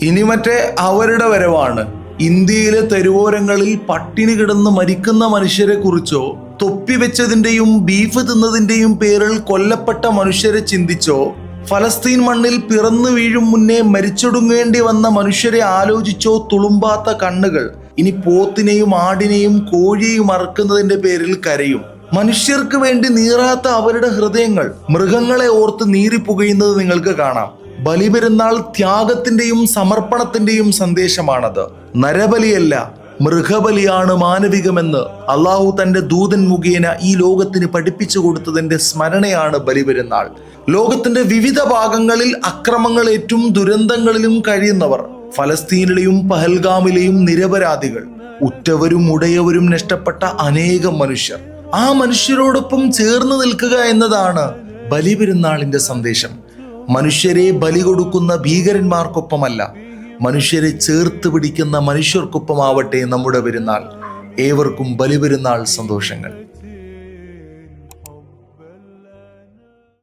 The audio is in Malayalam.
ഇനി മറ്റേ അവരുടെ വരവാണ്. ഇന്ത്യയിലെ തെരുവോരങ്ങളിൽ പട്ടിണി കിടന്ന് മരിക്കുന്ന മനുഷ്യരെ കുറിച്ചോ തൊപ്പി വെച്ചതിന്റെയും ബീഫ് തിന്നതിന്റെയും പേരിൽ കൊല്ലപ്പെട്ട മനുഷ്യരെ ചിന്തിച്ചോ ഫലസ്തീൻ മണ്ണിൽ പിറന്നു വീഴും മുന്നേ മരിച്ചൊടുങ്ങേണ്ടി വന്ന മനുഷ്യരെ ആലോചിച്ചോ തുളുമ്പാത്ത കണ്ണുകൾ ഇനി പോത്തിനെയും ആടിനെയും കോഴിയെയും അറക്കുന്നതിന്റെ പേരിൽ കരയും. മനുഷ്യർക്ക് വേണ്ടി നീറാത്ത അവരുടെ ഹൃദയങ്ങൾ മൃഗങ്ങളെ ഓർത്ത് നീറിപ്പുകയുന്നത് നിങ്ങൾക്ക് കാണാം. ബലിപെരുന്നാൾ ത്യാഗത്തിന്റെയും സമർപ്പണത്തിന്റെയും സന്ദേശമാണത്. നരബലിയല്ല, മൃഗബലിയാണ് മാനവികമെന്ന് അള്ളാഹു തന്റെ ദൂതൻ മുഖേന ഈ ലോകത്തിന് പഠിപ്പിച്ചു കൊടുത്തതിന്റെ സ്മരണയാണ് ബലിപെരുന്നാൾ. ലോകത്തിന്റെ വിവിധ ഭാഗങ്ങളിൽ അക്രമങ്ങളേറ്റും ദുരന്തങ്ങളിലും കഴിയുന്നവർ, ഫലസ്തീനിലെയും പഹൽഗാമിലെയും നിരപരാധികൾ, ഉറ്റവരും ഉടയവരും നഷ്ടപ്പെട്ട അനേകം മനുഷ്യർ, ആ മനുഷ്യരോടൊപ്പം ചേർന്ന് നിൽക്കുക എന്നതാണ് ബലിപെരുന്നാളിന്റെ സന്ദേശം. മനുഷ്യരെ ബലി കൊടുക്കുന്ന ഭീകരന്മാർക്കൊപ്പമല്ല, മനുഷ്യരെ ചേർത്ത് പിടിക്കുന്ന മനുഷ്യർക്കൊപ്പമാവട്ടെ നമ്മുടെ പെരുന്നാൾ. ഏവർക്കും ബലിപെരുന്നാൾ സന്തോഷങ്ങൾ.